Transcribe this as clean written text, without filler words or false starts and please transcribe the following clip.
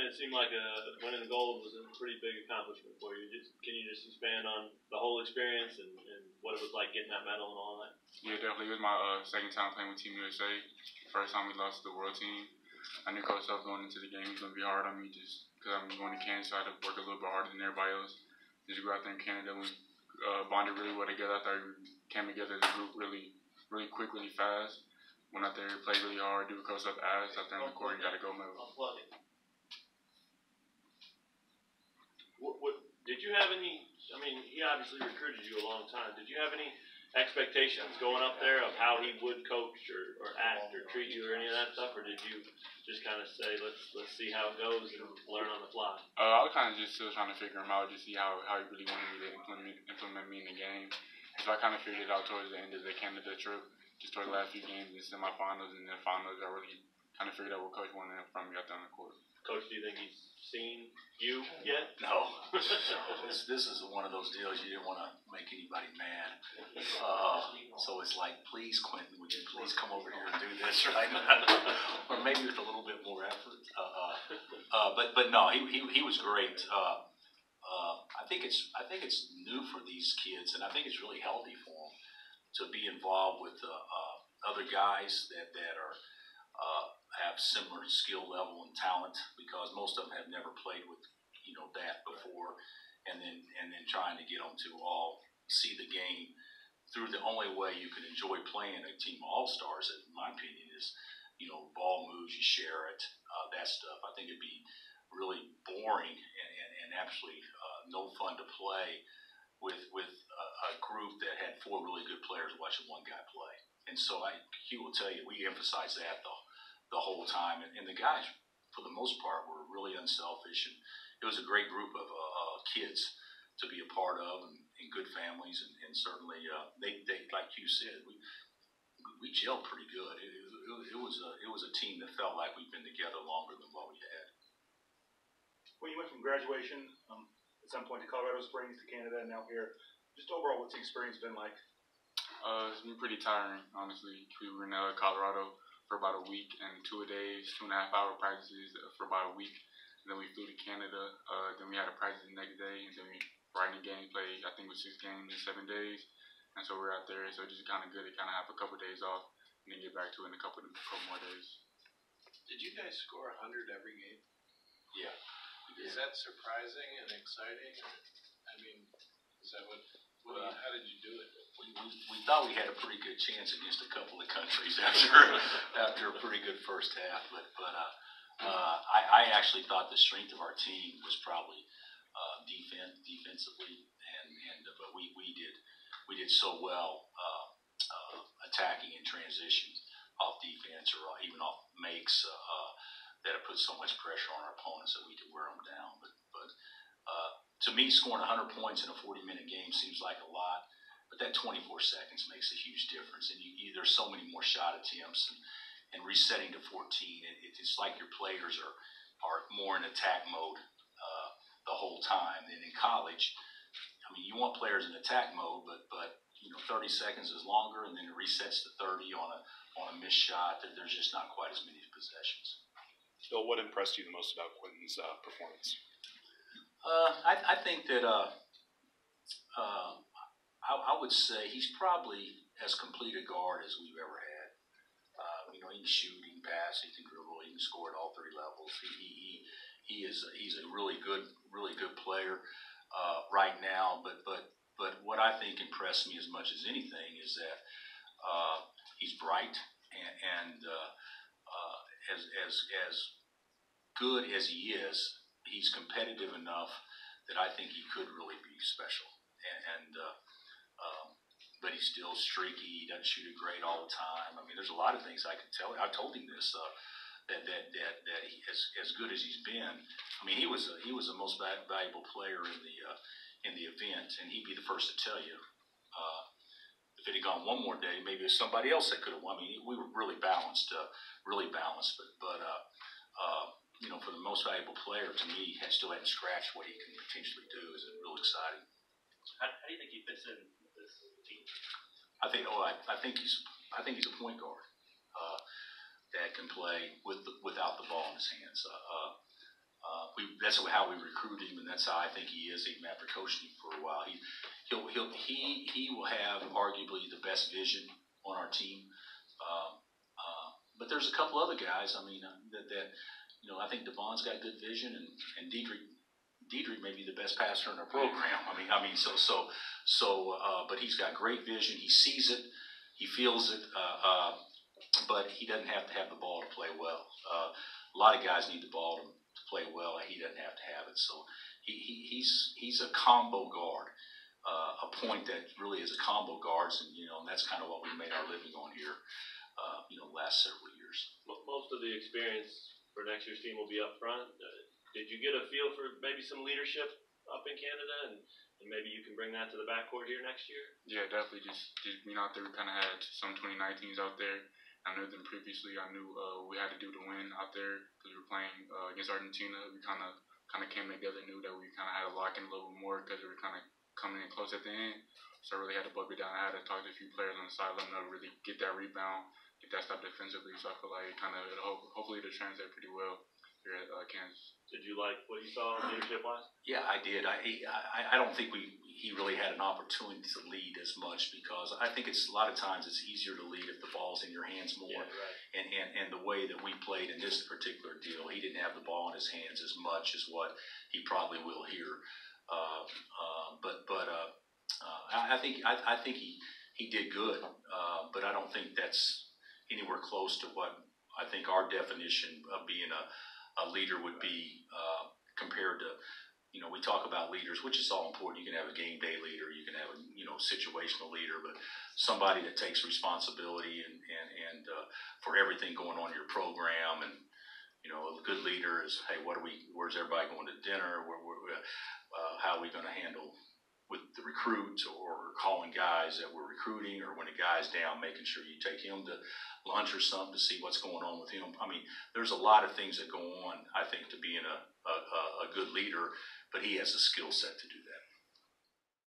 it seemed like winning gold was a pretty big accomplishment for you. Can you just expand on the whole experience and what it was like getting that medal and all that? Yeah, definitely. It was my second time playing with Team USA. First time we lost to the world team. I knew Coach Huff going into the game was going to be hard on me just because I'm going to Canada, so I had to work a little bit harder than everybody else. Just go out there in Canada, we bonded really well together. I thought we came together as a group really quick, really fast. Went out there, played really hard, do what Coach Huff asked. Out there on the court, you got to go medal. What did you have any? I mean, he obviously recruited you a long time. Did you have any expectations going up there of how he would coach or act or treat you or any of that stuff, or did you just kind of say let's see how it goes and learn on the fly? I was kind of just still trying to figure him out, just see how he really wanted me to implement me in the game. So I kind of figured it out towards the end of the Canada trip, just towards the last few games, the semifinals and then finals. I really kind of figured out what Coach wanted from me out there on the court. Coach, do you think he's seen you yet? No. This is one of those deals you didn't want to make anybody mad. So it's like, please, Quentin, would you please come over here and do this right now? Or maybe with a little bit more effort. But no, he was great. I think it's new for these kids, and I think it's really healthy for them to be involved with other guys that are have similar skill level and talent, because most of them have never played with that before, and then trying to get them to all see the game through the only way you can enjoy playing a team of all-stars, in my opinion, is ball moves, you share it, that stuff. I think it'd be really boring and absolutely no fun to play with a group that had four really good players watching one guy play. And so he will tell you, we emphasize that the whole time. And the guys, for the most part, were really unselfish. And it was a great group of kids to be a part of, and good families. And certainly, they like you said, we gelled pretty good. It was a team that felt like we've been together longer than what we had. Well, you went from graduation at some point to Colorado Springs to Canada and now here. Just overall, what's the experience been like? It's been pretty tiring, honestly. We were in Colorado for about a week and 2 days, 2.5-hour practices for about a week. And then we flew to Canada. Then we had a practice the next day, and then we right in the game played. I think it was 6 games in 7 days. And so we're out there. So it's just kind of good to kind of have a couple of days off and then get back to it in a couple more days. Did you guys score 100 every game? Yeah. Is that surprising and exciting? I mean, is that how did you do it? We thought we had a pretty good chance against a couple of countries after a pretty good first half, but I actually thought the strength of our team was probably defensively, but we did so well attacking in transition off defense or even off makes that it put so much pressure on our opponents that we could wear them down. But to me, scoring 100 points in a 40-minute game seems like a lot, but that 24 seconds makes a huge difference. And there's so many more shot attempts and resetting to 14. It's like your players are more in attack mode the whole time. And in college, I mean, you want players in attack mode, but 30 seconds is longer, and then it resets to 30 on a missed shot. There's just not quite as many possessions. Bill, what impressed you the most about Quentin's performance? I think that I would say he's probably as complete a guard as we've ever had. He can shoot, he can pass, he can dribble, he can score at all 3 levels. He's a really good player right now. But what I think impressed me as much as anything is that he's bright and as good as he is, he's competitive enough that I think he could really be special. But he's still streaky. He doesn't shoot it great all the time. I mean, there's a lot of things I could tell. I told him this that he, as good as he's been. I mean, he was the most valuable player in the event, and he'd be the first to tell you. If it had gone one more day, maybe there's somebody else that could have won. I mean, we were really balanced. But for the most valuable player, to me, still hadn't scratched what he can potentially do. Is real exciting. How do you think he fits in with this team? I think he's a point guard that can play without the ball in his hands. that's how we recruit him, and that's how I think he is, even after coaching him for a while. He will have arguably the best vision on our team. But there's a couple other guys. I mean, I think Devon's got good vision, and Diedrich may be the best passer in our program. But he's got great vision. He sees it, he feels it, but he doesn't have to have the ball to play well. A lot of guys need the ball to play well, and he doesn't have to have it. So he's a combo guard, a point that really is a combo guards, and that's kind of what we made our living on here, last several years. Most of the experience for next year's team will be up front. Did you get a feel for maybe some leadership up in Canada, and maybe you can bring that to the backcourt here next year? Yeah, definitely. Just being out there, we kind of had some 2019s out there. I knew them previously. I knew we had to do to win out there because we were playing against Argentina. We kind of came together, knew that we kind of had to lock in a little bit more because we were kind of coming in close at the end. So I really had to buckle down. I had to talk to a few players on the side, let them know to really get that rebound, get that stop defensively. So I feel like hopefully it'll translate pretty well here at Kansas. Did you like what you saw leadership-wise? Yeah, I did. I don't think he really had an opportunity to lead as much, because I think it's a lot of times it's easier to lead if the ball's in your hands more. Yeah, right. And the way that we played in this particular deal, he didn't have the ball in his hands as much as what he probably will here. I think he did good, but I don't think that's anywhere close to what I think our definition of being a leader would be compared to, we talk about leaders, which is all important. You can have a game day leader, you can have a situational leader, but somebody that takes responsibility and for everything going on in your program. And a good leader is, hey, where's everybody going to dinner? How are we going to handle with the recruits, or calling guys that we're recruiting, or when a guy's down, making sure you take him to lunch or something to see what's going on with him. I mean, there's a lot of things that go on, I think, to being a good leader, but he has the skill set to do that.